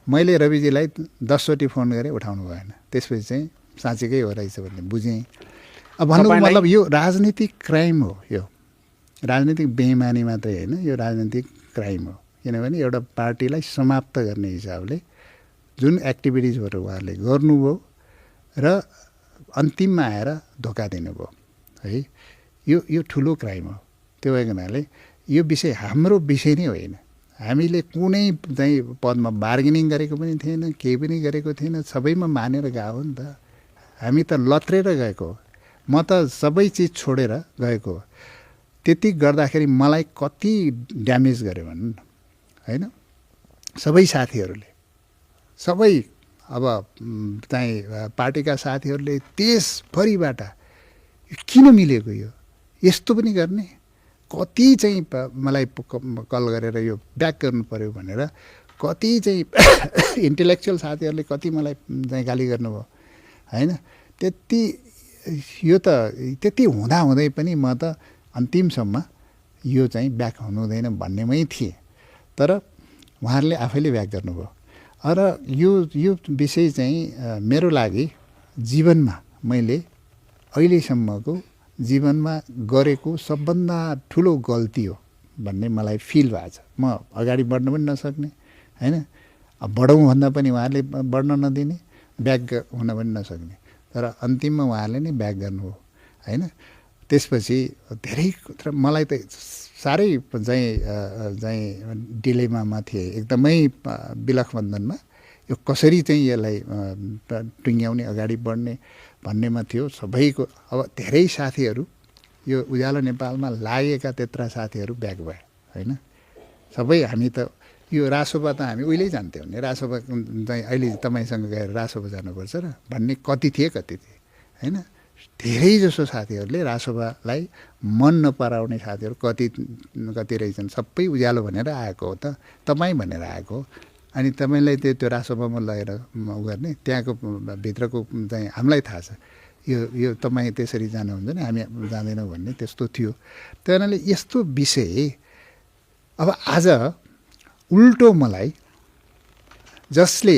मैले रविजीलाई 10 चोटि फोन गरेँ, उठाउनु भएन। त्यसपछि चाहिँ साँच्चीकै हो रहेछ भन्ने बुझेँ। अब भन्नुको मतलब यो राजनीतिक क्राइम हो। यो राजनीतिक बेइमानी मात्रै होइन, यो राजनीतिक क्राइम हो। किनभने एउटा पार्टीलाई समाप्त गर्ने हिसाबले जुन एक्टिभिटिजहरू उहाँहरूले गर्नुभयो र अन्तिममा आएर धोका दिनुभयो है, यो ठुलो क्राइम हो। त्यो भएको हुनाले यो विषय हाम्रो विषय नै होइन। हामीले कुनै चाहिँ पदमा बार्गेनिङ गरेको पनि थिएन, केही पनि गरेको थिएन, सबैमा मानेर गएको हो नि त। हामी त लत्रेर गएको हो। म त सबै चिज छोडेर गएको हो। त्यति गर्दाखेरि मलाई कति ड्यामेज गर्यो भन्नु न, होइन? सबै साथीहरूले, सबै अब चाहिँ पार्टीका साथीहरूले देशभरिबाट किन मिलेको यो, यस्तो पनि गर्ने, कति चाहिँ मलाई कल गरेर यो ब्याक गर्नु पऱ्यो भनेर कति चाहिँ इन्टेलेक्चुअल साथीहरूले कति मलाई चाहिँ गाली गर्नुभयो, होइन? त्यति यो त त्यति हुँदाहुँदै पनि म त अन्तिमसम्म यो चाहिँ ब्याक हुनु हुँदैन भन्नेमै थिएँ। तर उहाँहरूले आफैले ब्याक गर्नुभयो। र यो विषय चाहिँ मेरो लागि जीवनमा मैले अहिलेसम्मको जीवनमा गरेको सबभन्दा ठुलो गल्ती हो भन्ने मलाई फिल भएको छ। म अगाडि बढ्न पनि नसक्ने, होइन? अब बढौँ भन्दा पनि उहाँहरूले बढ्न नदिने, ब्याक हुन पनि नसक्ने। तर अन्तिममा उहाँहरूले नै ब्याक गर्नुभयो, होइन? त्यसपछि धेरै मलाई त साह्रै चाहिँ डिलेमामा थिएँ, एकदमै बिलखबन्धनमा। यो कसरी चाहिँ यसलाई टुङ्ग्याउने, अगाडि बढ्ने भन्नेमा थियो सबैको। अब धेरै साथीहरू यो उज्यालो नेपालमा लागेका त्यत्रा साथीहरू ब्याक भए, होइन? सबै हामी त यो रासोपा त हामी उहिल्यै जान्थ्यौँ भने रासोपा चाहिँ अहिले तपाईँसँग गएर रासोपा जानुपर्छ र भन्ने कति थिए, होइन? धेरै जसो साथीहरूले रासोपालाई मन नपराउने साथीहरू कति रहेछन्। सबै उज्यालो भनेर आएको हो त, तपाईँ भनेर आएको हो। अनि तपाईँलाई त्यो रासोपामा लगेर गर्ने, त्यहाँको भित्रको चाहिँ हामीलाई थाहा छ, यो तपाईँ त्यसरी जानुहुन्छ नि, हामी जाँदैनौँ भन्ने त्यस्तो थियो। त्यही कारणले यस्तो विषय अब आज उल्टो मलाई जसले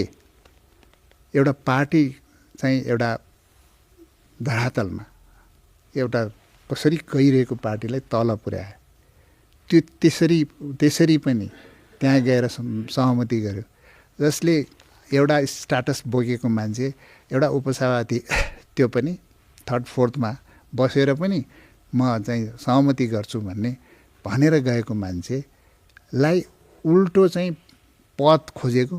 एउटा पार्टी चाहिँ एउटा धरातलमा एउटा कसरी गइरहेको पार्टीलाई तल पुर्यायो, त्यो त्यसरी पनि त्यहाँ गएर सहमति गर्यो। जसले एउटा स्टाटस बोकेको मान्छे, एउटा उपसभापति, त्यो पनि थर्ड फोर्थमा बसेर पनि म चाहिँ सहमति गर्छु भनेर गएको मान्छेलाई उल्टो चाहिँ पद खोजेको